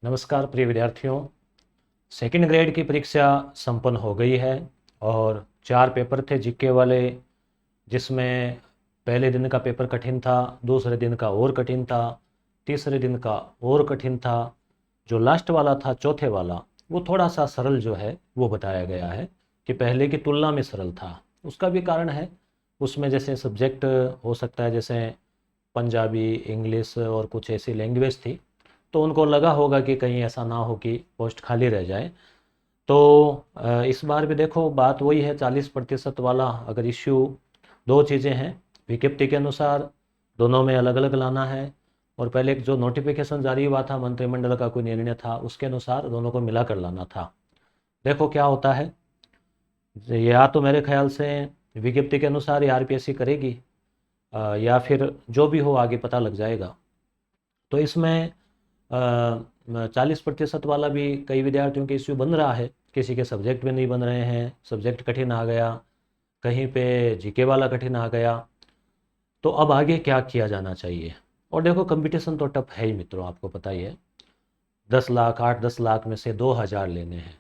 नमस्कार प्रिय विद्यार्थियों। सेकंड ग्रेड की परीक्षा संपन्न हो गई है और 4 पेपर थे जीके वाले, जिसमें पहले दिन का पेपर कठिन था, दूसरे दिन का और कठिन था, तीसरे दिन का और कठिन था। जो लास्ट वाला था, चौथे वाला, वो थोड़ा सा सरल जो है वो बताया गया है कि पहले की तुलना में सरल था। उसका भी कारण है, उसमें जैसे सब्जेक्ट हो सकता है, जैसे पंजाबी, इंग्लिश और कुछ ऐसी लैंग्वेज थी, तो उनको लगा होगा कि कहीं ऐसा ना हो कि पोस्ट खाली रह जाए। तो इस बार भी देखो, बात वही है, 40% वाला अगर इश्यू। दो चीज़ें हैं, विज्ञप्ति के अनुसार दोनों में अलग अलग लाना है, और पहले जो नोटिफिकेशन जारी हुआ था, मंत्रिमंडल का कोई निर्णय था, उसके अनुसार दोनों को मिला कर लाना था। देखो क्या होता है। या तो मेरे ख्याल से विज्ञप्ति के अनुसार ही आरपीएससी करेगी, या फिर जो भी हो आगे पता लग जाएगा। तो इसमें 40% वाला भी कई विद्यार्थियों के इश्यू बन रहा है, किसी के सब्जेक्ट में नहीं बन रहे हैं, सब्जेक्ट कठिन आ गया, कहीं पे जीके वाला कठिन आ गया। तो अब आगे क्या किया जाना चाहिए। और देखो, कंपटीशन तो टफ है ही मित्रों, आपको पता ही है। 10 लाख, 8-10 लाख में से 2,000 लेने हैं,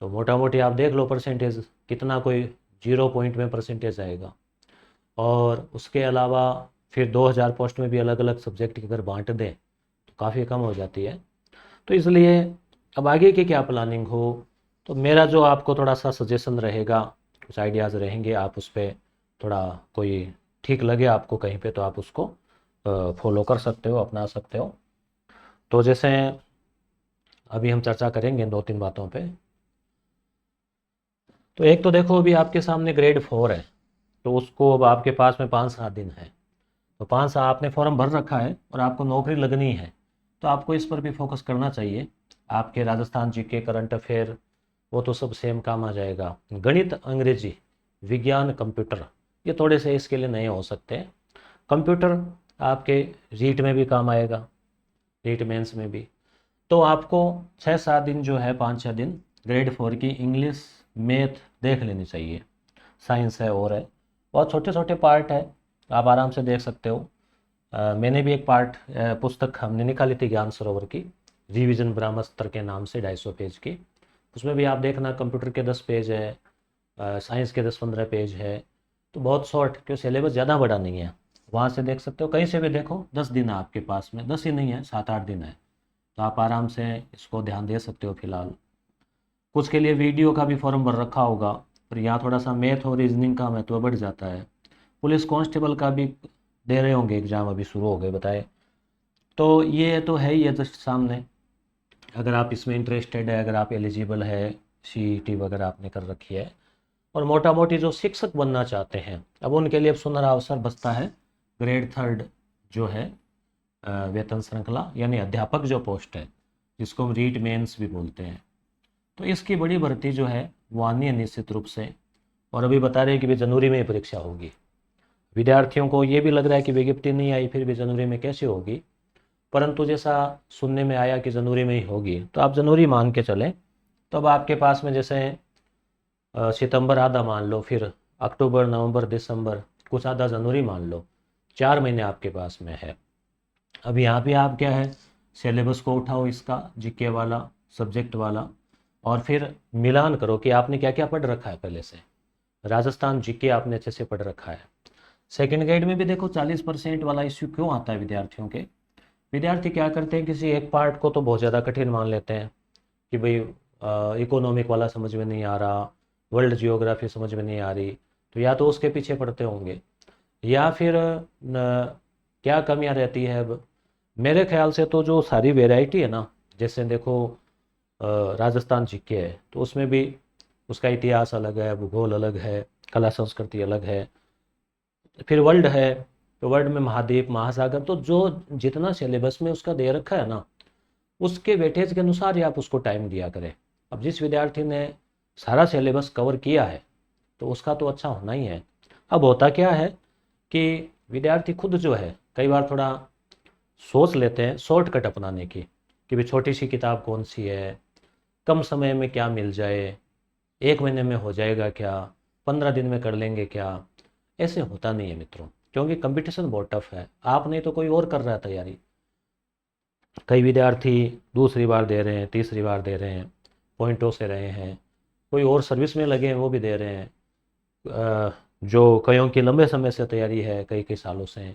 तो मोटा मोटी आप देख लो परसेंटेज कितना, कोई 0 पॉइंट में परसेंटेज आएगा। और उसके अलावा फिर 2,000 पोस्ट में भी अलग अलग सब्जेक्ट की अगर बांट दें तो काफ़ी कम हो जाती है। तो इसलिए अब आगे की क्या प्लानिंग हो, तो मेरा जो आपको थोड़ा सा सजेशन रहेगा, कुछ आइडियाज़ रहेंगे, आप उस पर थोड़ा, कोई ठीक लगे आपको कहीं पे तो आप उसको फॉलो कर सकते हो, अपना सकते हो। तो जैसे अभी हम चर्चा करेंगे 2-3 बातों पे। तो एक तो देखो, अभी आपके सामने ग्रेड 4 है, तो उसको अब आपके पास में 5-7 दिन है। तो 5 साल आपने फॉर्म भर रखा है और आपको नौकरी लगनी है, तो आपको इस पर भी फोकस करना चाहिए। आपके राजस्थान जीके, करंट अफेयर, वो तो सब सेम काम आ जाएगा। गणित, अंग्रेजी, विज्ञान, कंप्यूटर, ये थोड़े से इसके लिए नए हो सकते हैं। कंप्यूटर आपके रीट में भी काम आएगा, रीट मेंस में भी। तो आपको 6-7 दिन जो है, 5-6 दिन ग्रेड 4 की इंग्लिश, मैथ देख लेनी चाहिए। साइंस है और है, बहुत छोटे छोटे पार्ट है, आप आराम से देख सकते हो। मैंने भी एक पार्ट, पुस्तक हमने निकाली थी ज्ञान सरोवर की, रिवीजन ब्रह्मास्त्र के नाम से, 250 पेज की। उसमें भी आप देखना, कंप्यूटर के 10 पेज है, साइंस के 10-15 पेज है। तो बहुत शॉर्ट, क्यों सिलेबस ज़्यादा बड़ा नहीं है। वहाँ से देख सकते हो, कहीं से भी देखो। 10 दिन है आपके पास में, 10 ही नहीं है, 7-8 दिन है। तो आप आराम से इसको ध्यान दे सकते हो फिलहाल। कुछ के लिए वीडियो का भी फॉर्म भर रखा होगा, पर यहाँ थोड़ा सा मैथ और रीजनिंग का महत्व बढ़ जाता है। पुलिस कांस्टेबल का भी दे रहे होंगे एग्ज़ाम, अभी शुरू हो गए बताए। तो ये तो है ही है जस्ट सामने। अगर आप इसमें इंटरेस्टेड है, अगर आप एलिजिबल है, सीईटी वगैरह आपने कर रखी है, और मोटा मोटी जो शिक्षक बनना चाहते हैं, अब उनके लिए अब सुनहरा अवसर बचता है। ग्रेड 3 जो है, वेतन श्रृंखला, यानी अध्यापक जो पोस्ट है, जिसको हम रीट मेंस भी बोलते हैं, तो इसकी बड़ी भर्ती जो है वो आनी है निश्चित रूप से। और अभी बता रहे हैं कि भी जनवरी में ही परीक्षा होगी। विद्यार्थियों को ये भी लग रहा है कि विज्ञप्ति नहीं आई, फिर भी जनवरी में कैसे होगी। परंतु जैसा सुनने में आया कि जनवरी में ही होगी, तो आप जनवरी मान के चलें। तो अब आपके पास में जैसे सितंबर आधा मान लो, फिर अक्टूबर, नवंबर, दिसंबर, कुछ आधा जनवरी मान लो, 4 महीने आपके पास में है। अब यहाँ पे आप क्या है, सिलेबस को उठाओ इसका, जीके वाला, सब्जेक्ट वाला, और फिर मिलान करो कि आपने क्या क्या पढ़ रखा है पहले से। राजस्थान जीके आपने अच्छे से पढ़ रखा है। सेकंड ग्रेड में भी देखो, 40% वाला इश्यू क्यों आता है विद्यार्थियों के। विद्यार्थी क्या करते हैं, किसी एक पार्ट को तो बहुत ज़्यादा कठिन मान लेते हैं कि भाई इकोनॉमिक वाला समझ में नहीं आ रहा, वर्ल्ड जियोग्राफी समझ में नहीं आ रही, तो या तो उसके पीछे पड़ते होंगे, या फिर क्या कमियां रहती है। अब मेरे ख्याल से तो जो सारी वेराइटी है ना, जैसे देखो, राजस्थान जीके है तो उसमें भी उसका इतिहास अलग है, भूगोल अलग है, कला संस्कृति अलग है। फिर वर्ल्ड है, तो वर्ल्ड में महाद्वीप, महासागर, तो जो जितना सिलेबस में उसका दे रखा है ना, उसके वेटेज के अनुसार ही आप उसको टाइम दिया करें। अब जिस विद्यार्थी ने सारा सिलेबस कवर किया है, तो उसका तो अच्छा होना ही है। अब होता क्या है कि विद्यार्थी खुद जो है, कई बार थोड़ा सोच लेते हैं शॉर्टकट अपनाने की, कि भाई छोटी सी किताब कौन सी है, कम समय में क्या मिल जाए, 1 महीने में हो जाएगा क्या, 15 दिन में कर लेंगे क्या। ऐसे होता नहीं है मित्रों, क्योंकि कंपटीशन बहुत टफ है। आप नहीं तो कोई और कर रहा है तैयारी। कई विद्यार्थी दूसरी बार दे रहे हैं, तीसरी बार दे रहे हैं, पॉइंटों से रहे हैं, कोई और सर्विस में लगे हैं वो भी दे रहे हैं। जो कईयों की लंबे समय से तैयारी है, कई कई सालों से।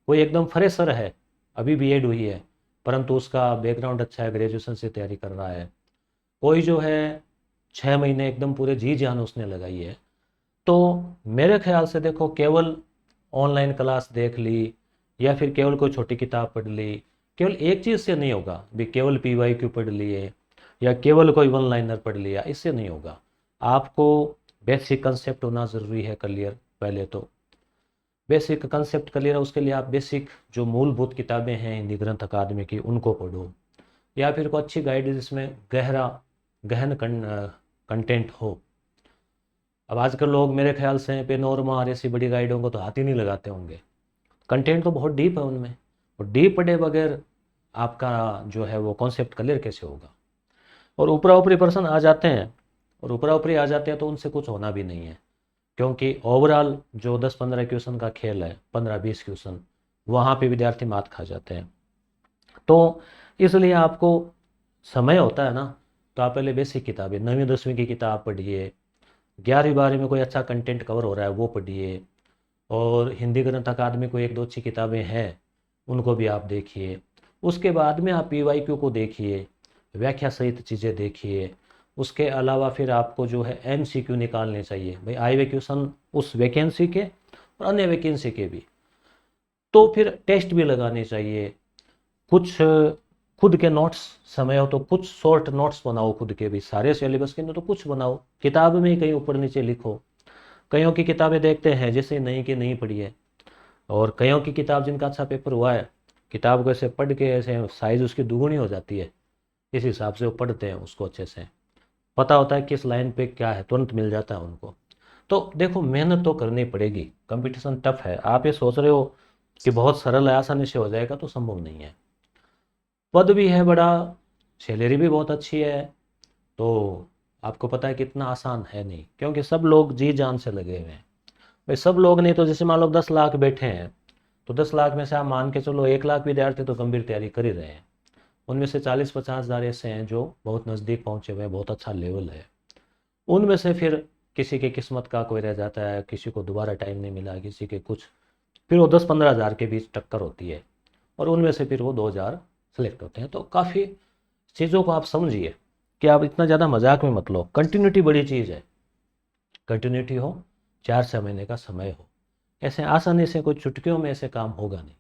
कोई एकदम फ्रेशर है, अभी बीएड हुई है परंतु उसका बैकग्राउंड अच्छा है, ग्रेजुएशन से तैयारी कर रहा है। कोई जो है 6 महीने एकदम पूरे जी जान उसने लगाई है। तो मेरे ख्याल से देखो, केवल ऑनलाइन क्लास देख ली या फिर केवल कोई छोटी किताब पढ़ ली, केवल एक चीज़ से नहीं होगा भी। केवल पीवाईक्यू पढ़ लिए या केवल कोई वन लाइनर पढ़ लिया, इससे नहीं होगा। आपको बेसिक कंसेप्ट होना ज़रूरी है क्लियर। पहले तो बेसिक कंसेप्ट क्लियर है, उसके लिए आप बेसिक जो मूलभूत किताबें हैं हिंदी ग्रंथ अकादमी की उनको पढ़ो, या फिर कोई अच्छी गाइड जिसमें गहन कंटेंट हो। अब आजकल लोग मेरे ख्याल से पेनोरमा और ऐसी बड़ी गाइडों को तो हाथ ही नहीं लगाते होंगे। कंटेंट तो बहुत डीप है उनमें, और डीप पढ़े बगैर आपका जो है वो कॉन्सेप्ट क्लियर कैसे होगा। और ऊपरा ऊपरी पर्सन आ जाते हैं, और ऊपरा ऊपरी आ जाते हैं तो उनसे कुछ होना भी नहीं है, क्योंकि ओवरऑल जो 10-15 क्वेश्चन का खेल है, 15-20 क्वेश्चन, वहाँ पे विद्यार्थी मात खा जाते हैं। तो इसलिए आपको समय होता है ना, तो आप पहले बेसिक किताबें 9वीं-10वीं की किताब पढ़िए, 11वीं-12वीं में कोई अच्छा कंटेंट कवर हो रहा है वो पढ़िए, और हिंदी ग्रंथ अकादमी को 1-2 अच्छी किताबें हैं उनको भी आप देखिए। उसके बाद में आप पीवाईक्यू को देखिए, व्याख्या सहित चीज़ें देखिए। उसके अलावा फिर आपको जो है एमसीक्यू निकालने चाहिए भाई, आए हुए क्वेश्चन उस वैकेंसी के और अन्य वैकेंसी के भी। तो फिर टेस्ट भी लगाने चाहिए। कुछ खुद के नोट्स, समय हो तो कुछ शॉर्ट नोट्स बनाओ खुद के भी, सारे सिलेबस के नहीं तो कुछ बनाओ, किताब में ही कहीं ऊपर नीचे लिखो। कईयों की किताबें देखते हैं जैसे नहीं कि नहीं पढ़ी है, और कईयों की किताब जिनका अच्छा पेपर हुआ है, किताब को ऐसे पढ़ के ऐसे साइज उसकी दुगुनी हो जाती है, इस हिसाब से वो पढ़ते हैं उसको, अच्छे से पता होता है किस लाइन पे क्या है, तुरंत मिल जाता है उनको। तो देखो, मेहनत तो करनी पड़ेगी, कंपटीशन टफ है। आप ये सोच रहे हो कि बहुत सरल है, आसानी से हो जाएगा, तो संभव नहीं है। पद भी है बड़ा, सैलरी भी बहुत अच्छी है, तो आपको पता है कितना आसान है नहीं, क्योंकि सब लोग जी जान से लगे हुए हैं। भाई सब लोग नहीं तो जैसे मान लो 10 लाख बैठे हैं, तो 10 लाख में से आप मान के चलो 1 लाख विद्यार्थी तो गंभीर तैयारी कर ही रहे हैं। उनमें से 40-50 हज़ार ऐसे हैं जो बहुत नज़दीक पहुंचे हुए हैं, बहुत अच्छा लेवल है। उनमें से फिर किसी की किस्मत का कोई रह जाता है, किसी को दोबारा टाइम नहीं मिला, किसी के कुछ, फिर वो 10-15 हज़ार के बीच टक्कर होती है, और उनमें से फिर वो 2 हज़ार सेलेक्ट होते हैं। तो काफ़ी चीज़ों को आप समझिए कि आप इतना ज़्यादा मजाक में मत लो। कंटिन्यूटी बड़ी चीज़ है, कंटिन्यूटी हो, 4-6 महीने का समय हो, ऐसे आसानी से कोई चुटकियों में ऐसे काम होगा नहीं।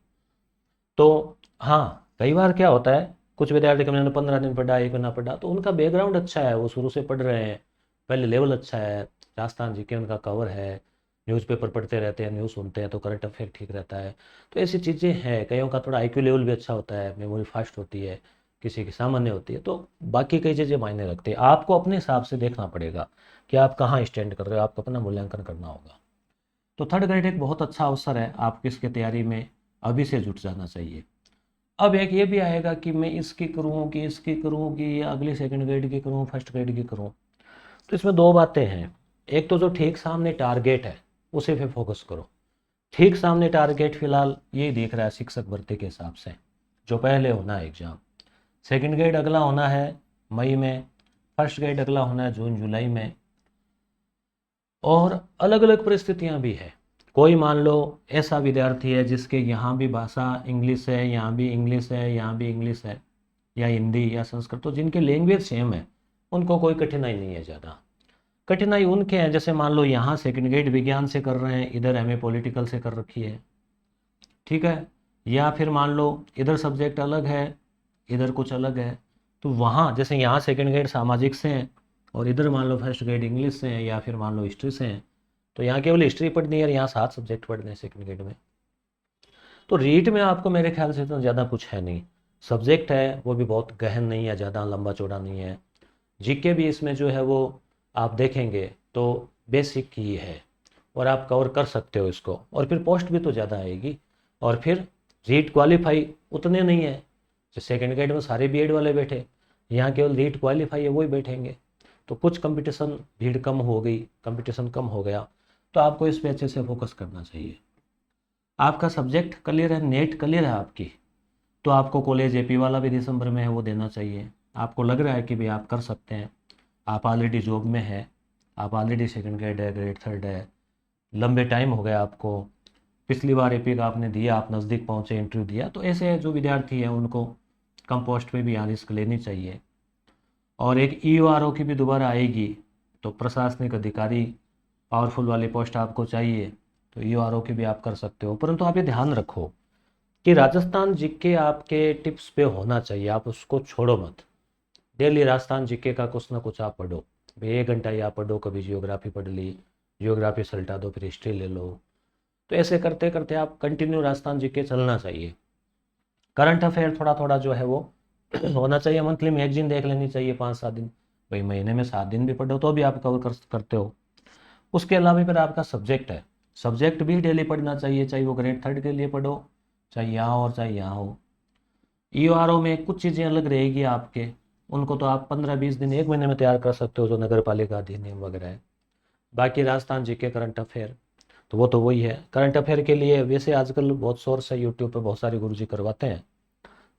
तो हाँ, कई बार क्या होता है, कुछ विद्यार्थी का मैंने 15 दिन पढ़ा, 1 महीना पढ़ा, तो उनका बैकग्राउंड अच्छा है, वो शुरू से पढ़ रहे हैं, पहले लेवल अच्छा है, राजस्थान जीके उनका कवर है, न्यूज़पेपर पढ़ते रहते हैं, न्यूज़ सुनते हैं, तो करंट अफेयर ठीक रहता है। तो ऐसी चीज़ें हैं। कईयों का थोड़ा आईक्यू लेवल भी अच्छा होता है, मेमोरी फास्ट होती है, किसी की सामान्य होती है, तो बाकी कई चीज़ें मायने रखती है। आपको अपने हिसाब से देखना पड़ेगा कि आप कहाँ स्टैंड कर रहे हो, आपको अपना मूल्यांकन करना होगा। तो थर्ड ग्रेड एक बहुत अच्छा अवसर है, आपकी इसकी तैयारी में अभी से जुट जाना चाहिए। अब एक ये भी आएगा कि मैं इसकी करूँ कि इसकी करूँ, कि अगली सेकंड ग्रेड की करूँ, फर्स्ट ग्रेड की करूँ। तो इसमें दो बातें हैं। एक तो जो ठीक सामने टारगेट है उसी पे फोकस करो। ठीक सामने टारगेट फिलहाल यही दिख रहा है शिक्षक भर्ती के हिसाब से, जो पहले होना है एग्ज़ाम। सेकंड ग्रेड अगला होना है मई में, फर्स्ट ग्रेड अगला होना है जून जुलाई में। और अलग अलग परिस्थितियां भी है। कोई मान लो ऐसा विद्यार्थी है जिसके यहाँ भी भाषा इंग्लिश है, यहाँ भी इंग्लिश है, यहाँ भी इंग्लिश है, या हिंदी या संस्कृत, तो जिनके लैंग्वेज सेम है उनको कोई कठिनाई नहीं है ज़्यादा। कठिनाई उनके हैं जैसे मान लो यहाँ सेकंड ग्रेड विज्ञान से कर रहे हैं, इधर एमए पॉलिटिकल से कर रखी है, ठीक है, या फिर मान लो इधर सब्जेक्ट अलग है, इधर कुछ अलग है, तो वहाँ जैसे यहाँ सेकंड ग्रेड सामाजिक से हैं और इधर मान लो फर्स्ट ग्रेड इंग्लिश से हैं या फिर मान लो हिस्ट्री से हैं, तो यहाँ केवल हिस्ट्री पढ़नी है और यहाँ 7 सब्जेक्ट पढ़ने हैं सेकंड ग्रेड में। तो रीट में आपको मेरे ख्याल से इतना ज़्यादा कुछ है नहीं। सब्जेक्ट है वो भी बहुत गहन नहीं है, ज़्यादा लंबा चौड़ा नहीं है। जीके भी इसमें जो है वो आप देखेंगे तो बेसिक ही है, और आप कवर कर सकते हो इसको, और फिर पोस्ट भी तो ज़्यादा आएगी। और फिर रीट क्वालिफाई उतने नहीं है, जो सेकेंड ग्रेड में सारे बीएड वाले बैठे, यहाँ केवल रीट क्वालिफाई है वही बैठेंगे। तो कुछ कंपटीशन, भीड़ कम हो गई, कंपटीशन कम हो गया, तो आपको इस पे अच्छे से फोकस करना चाहिए। आपका सब्जेक्ट क्लियर है, नेट क्लियर है आपकी, तो आपको कॉलेज एपी वाला भी दिसंबर में है वो देना चाहिए। आपको लग रहा है कि भाई आप कर सकते हैं, आप ऑलरेडी जॉब में है, आप ऑलरेडी सेकंड ग्रेड है, ग्रेड थर्ड है, लंबे टाइम हो गया आपको, पिछली बार एपी का आपने दिया, आप नज़दीक पहुँचे, इंटरव्यू दिया, तो ऐसे जो विद्यार्थी हैं उनको कम पोस्ट पे भी यहाँ रिस्क लेनी चाहिए। और एक ईओआरओ की भी दोबारा आएगी, तो प्रशासनिक अधिकारी पावरफुल वाली पोस्ट आपको चाहिए, तो ईओआरओ की भी आप कर सकते हो। परंतु आप ये ध्यान रखो कि राजस्थान जीके आपके टिप्स पे होना चाहिए, आप उसको छोड़ो मत। डेली राजस्थान जीके का कुछ ना कुछ आप पढ़ो, भाई 1 घंटा या पढ़ो, कभी जियोग्राफी पढ़ ली, जियोग्राफी से हटा दो, फिर हिस्ट्री ले लो। तो ऐसे करते करते आप कंटिन्यू राजस्थान जीके चलना चाहिए। करंट अफेयर थोड़ा थोड़ा जो है वो होना चाहिए। मंथली मैगजीन देख लेनी चाहिए 5-7 दिन, भाई महीने में 7 दिन भी पढ़ो तो भी आप कवर करते हो। उसके अलावा फिर आपका सब्जेक्ट है, सब्जेक्ट भी डेली पढ़ना चाहिए, चाहे वो ग्रेड थर्ड के लिए पढ़ो, चाहे यहाँ और चाहे यहाँ हो। ईओआरओ में कुछ चीज़ें अलग रहेगी आपके, उनको तो आप 15-20 दिन 1 महीने में तैयार कर सकते हो, जो नगर पालिका अधिनियम वगैरह है। बाकी राजस्थान जीके करंट अफेयर तो वो तो वही है। करंट अफेयर के लिए वैसे आजकल बहुत सोर्स है, यूट्यूब पे बहुत सारे गुरुजी करवाते हैं।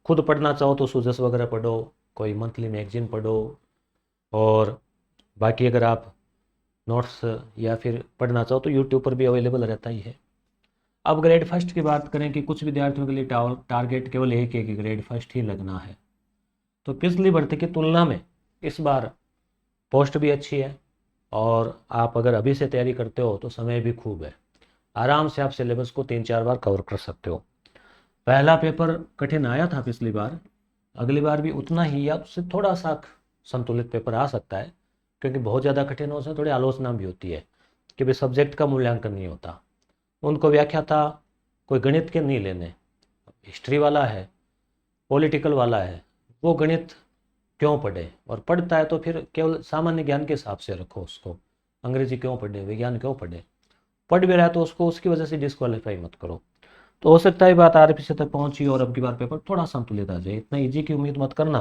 खुद पढ़ना चाहो तो सुजस वगैरह पढ़ो, कोई मंथली मैगजीन पढ़ो, और बाकी अगर आप नोट्स या फिर पढ़ना चाहो तो यूट्यूब पर भी अवेलेबल रहता ही है। अब ग्रेड फर्स्ट की बात करें कि कुछ विद्यार्थियों के लिए टारगेट केवल एक है कि ग्रेड फर्स्ट ही लगना है, तो पिछली भर्ती की तुलना में इस बार पोस्ट भी अच्छी है, और आप अगर अभी से तैयारी करते हो तो समय भी खूब है, आराम से आप सिलेबस को 3-4 बार कवर कर सकते हो। पहला पेपर कठिन आया था पिछली बार, अगली बार भी उतना ही या उससे थोड़ा सा संतुलित पेपर आ सकता है, क्योंकि बहुत ज़्यादा कठिन हो से थोड़ी आलोचना भी होती है कि भाई सब्जेक्ट का मूल्यांकन नहीं होता। उनको व्याख्या था कोई गणित के नहीं लेने, हिस्ट्री वाला है, पॉलिटिकल वाला है, वो गणित क्यों पढ़े, और पढ़ता है तो फिर केवल सामान्य ज्ञान के हिसाब से रखो उसको, अंग्रेजी क्यों पढ़े, विज्ञान क्यों पढ़े, पढ़ भी रहा है तो उसको उसकी वजह से डिस्क्वालीफाई मत करो। तो हो सकता है बात आरपीसी तक पहुंची और अब की बार पेपर थोड़ा संतुलित आ जाए, इतना इजी की उम्मीद मत करना,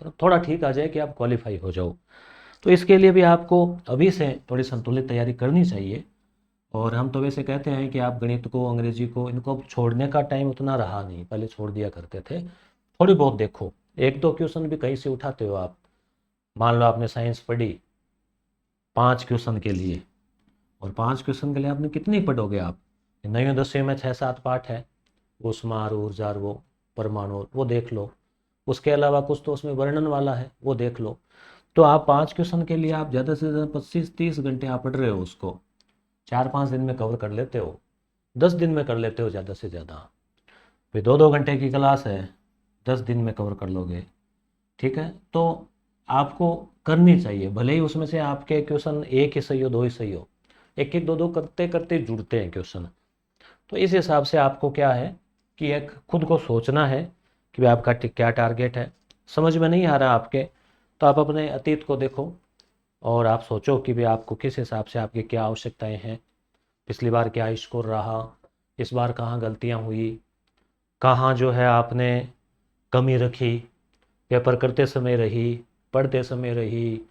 पर थोड़ा ठीक आ जाए कि आप क्वालिफाई हो जाओ। तो इसके लिए भी आपको अभी से थोड़ी संतुलित तैयारी करनी चाहिए। और हम तो वैसे कहते हैं कि आप गणित को, अंग्रेजी को, इनको अब छोड़ने का टाइम उतना रहा नहीं, पहले छोड़ दिया करते थे, थोड़ी बहुत देखो, 1-2 क्वेश्चन भी कहीं से उठाते हो आप। मान लो आपने साइंस पढ़ी 5 क्वेश्चन के लिए, और 5 क्वेश्चन के लिए आपने कितनी पढ़ोगे आप, 9वीं-10वीं में 6-7 पाठ है, ऊष्मा, ऊर्जा, वो परमाणु, वो देख लो। उसके अलावा कुछ तो उसमें वर्णन वाला है, वो देख लो। तो आप 5 क्वेश्चन के लिए आप ज़्यादा से ज़्यादा 25-30 घंटे आप पढ़ रहे हो, उसको 4-5 दिन में कवर कर लेते हो, 10 दिन में कर लेते हो ज़्यादा से ज़्यादा। फिर 2-2 घंटे की क्लास है, 10 दिन में कवर कर लोगे, ठीक है। तो आपको करनी चाहिए, भले ही उसमें से आपके क्वेश्चन एक ही सही हो, 2 ही सही हो, एक एक 2-2 करते करते जुड़ते हैं क्वेश्चन। तो इस हिसाब से आपको क्या है कि एक खुद को सोचना है कि भाई आपका क्या टारगेट है। समझ में नहीं आ रहा आपके, तो आप अपने अतीत को देखो और आप सोचो कि भाई आपको किस हिसाब से आपकी क्या आवश्यकताएं हैं, पिछली बार क्या स्कोर रहा, इस बार कहाँ गलतियाँ हुई, कहाँ जो है आपने कमी रखी, पेपर करते समय रही, पढ़ते समय रही,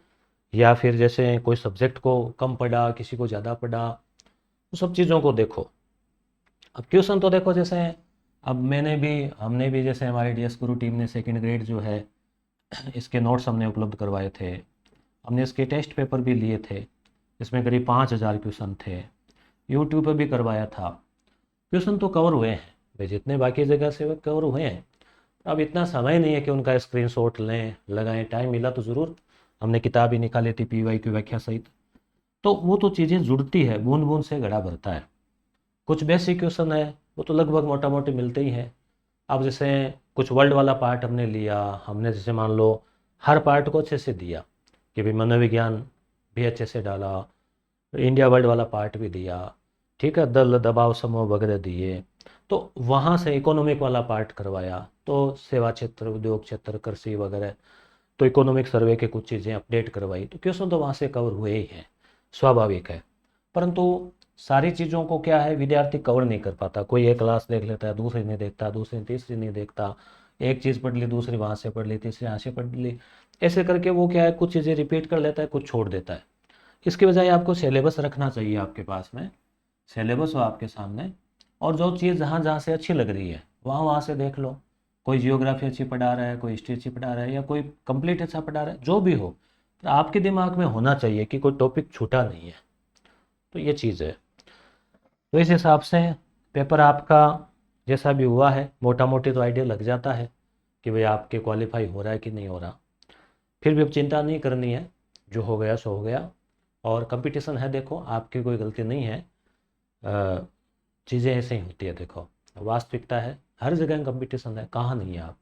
या फिर जैसे कोई सब्जेक्ट को कम पढ़ा, किसी को ज़्यादा पढ़ा, तो सब चीज़ों को देखो। अब क्वेश्चन तो देखो, जैसे अब हमने भी जैसे हमारी डीएस गुरु टीम ने सेकंड ग्रेड जो है इसके नोट्स हमने उपलब्ध करवाए थे, हमने इसके टेस्ट पेपर भी लिए थे, इसमें करीब 5,000 क्वेश्चन थे, यूट्यूब पर भी करवाया था। क्वेश्चन तो कवर हुए हैं भाई, जितने बाकी जगह से वो कवर हुए हैं। अब इतना समय नहीं है कि उनका स्क्रीनशॉट लें, लगाएं, टाइम मिला तो ज़रूर हमने किताब ही निकाली थी पीवाई की व्याख्या सहित। तो वो तो चीज़ें जुड़ती है, बूंद बूंद से घड़ा भरता है। कुछ बेसिक क्वेश्चन है वो तो लगभग मोटा मोटी मिलते ही हैं। अब जैसे कुछ वर्ल्ड वाला पार्ट हमने लिया, हमने जैसे मान लो हर पार्ट को अच्छे से दिया कि भाई मनोविज्ञान भी अच्छे से डाला, इंडिया वर्ल्ड वाला पार्ट भी दिया, ठीक है, दल दबाव समूह वगैरह दिए। तो वहाँ से इकोनॉमिक वाला पार्ट करवाया, तो सेवा क्षेत्र, उद्योग क्षेत्र, कृषि वगैरह, तो इकोनॉमिक सर्वे के कुछ चीज़ें अपडेट करवाई। तो क्वेश्चन तो वहाँ से कवर हुए ही हैं, स्वाभाविक है। परंतु सारी चीज़ों को क्या है, विद्यार्थी कवर नहीं कर पाता। कोई एक क्लास देख लेता है, दूसरी नहीं देखता, दूसरी तीसरी नहीं देखता, एक चीज़ पढ़ ली, दूसरी वहाँ से पढ़ ली, तीसरी यहाँ से पढ़ ली, ऐसे करके वो क्या है कुछ चीज़ें रिपीट कर लेता है, कुछ छोड़ देता है। इसके बजाय आपको सिलेबस रखना चाहिए आपके पास में, सिलेबस हो आपके सामने, और जो चीज़ जहाँ जहाँ से अच्छी लग रही है वहाँ वहाँ से देख लो। कोई जियोग्राफी अच्छी पढ़ा रहा है, कोई हिस्ट्री अच्छी पढ़ा रहा है, या कोई कंप्लीट अच्छा पढ़ा रहा है, जो भी हो, तो आपके दिमाग में होना चाहिए कि कोई टॉपिक छूटा नहीं है। तो ये चीज़ है। तो इस हिसाब से पेपर आपका जैसा भी हुआ है, मोटा मोटी तो आइडिया लग जाता है कि भाई आपके क्वालिफाई हो रहा है कि नहीं हो रहा। फिर भी अब चिंता नहीं करनी है, जो हो गया सो हो गया। और कंपटीशन है, देखो आपकी कोई गलती नहीं है, चीज़ें ऐसे ही होती है। देखो वास्तविकता है, हर जगह कंपटीशन है, कहाँ नहीं है। आप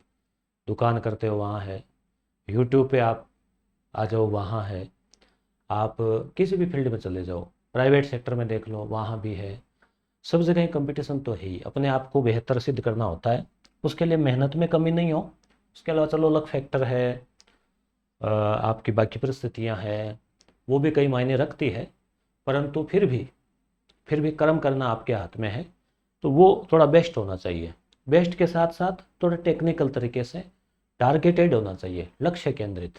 दुकान करते हो वहाँ है, यूट्यूब पे आप आ जाओ वहाँ है, आप किसी भी फील्ड में चले जाओ, प्राइवेट सेक्टर में देख लो वहाँ भी है। सब जगह कंपटीशन तो है ही। अपने आप को बेहतर सिद्ध करना होता है, उसके लिए मेहनत में कमी नहीं हो। उसके अलावा चलो अलग फैक्टर है, आपकी बाकी परिस्थितियाँ हैं, वो भी कई मायने रखती है, परंतु फिर भी कर्म करना आपके हाथ में है। तो वो थोड़ा बेस्ट होना चाहिए। बेस्ट के साथ साथ थोड़ा टेक्निकल तरीके से टारगेटेड होना चाहिए, लक्ष्य केंद्रित,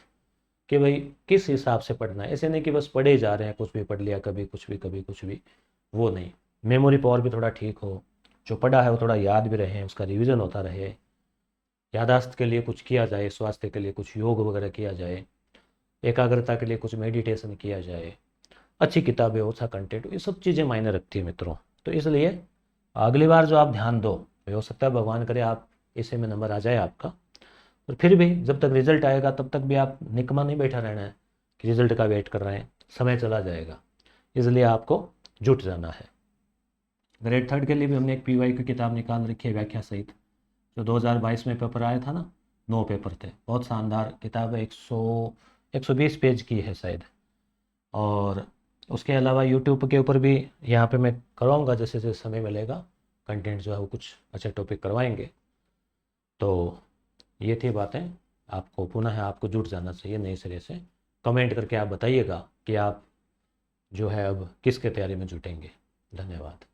कि भाई किस हिसाब से पढ़ना है। ऐसे नहीं कि बस पढ़े जा रहे हैं, कुछ भी पढ़ लिया, कभी कुछ भी कभी कुछ भी, वो नहीं। मेमोरी पावर भी थोड़ा ठीक हो, जो पढ़ा है वो थोड़ा याद भी रहे, उसका रिवीजन होता रहे, यादाश्त के लिए कुछ किया जाए, स्वास्थ्य के लिए कुछ योग वगैरह किया जाए, एकाग्रता के लिए कुछ मेडिटेशन किया जाए, अच्छी किताबें, अच्छा कंटेंट, ये सब चीज़ें मायने रखती है मित्रों। तो इसलिए अगली बार जो आप ध्यान दो, हो सकता है भगवान करे आप इसे में नंबर आ जाए आपका। और फिर भी जब तक रिजल्ट आएगा तब तक भी आप निकम्मा नहीं बैठा रहना है कि रिजल्ट का वेट कर रहे हैं, समय चला जाएगा। इसलिए आपको जुट जाना है। ग्रेड थर्ड के लिए भी हमने एक पीवाई की किताब निकाल रखी है, व्याख्या सहित, जो 2022 में पेपर आया था ना, 9 पेपर थे। बहुत शानदार किताब है, 120 पेज की है शायद। और उसके अलावा यूट्यूब के ऊपर भी यहाँ पे मैं करवाऊँगा, जैसे जैसे समय मिलेगा कंटेंट जो है वो कुछ अच्छे टॉपिक करवाएंगे। तो ये थी बातें। आपको पुनः आपको जुट जाना चाहिए नए सिरे से। कमेंट करके आप बताइएगा कि आप जो है अब किसके तैयारी में जुटेंगे। धन्यवाद।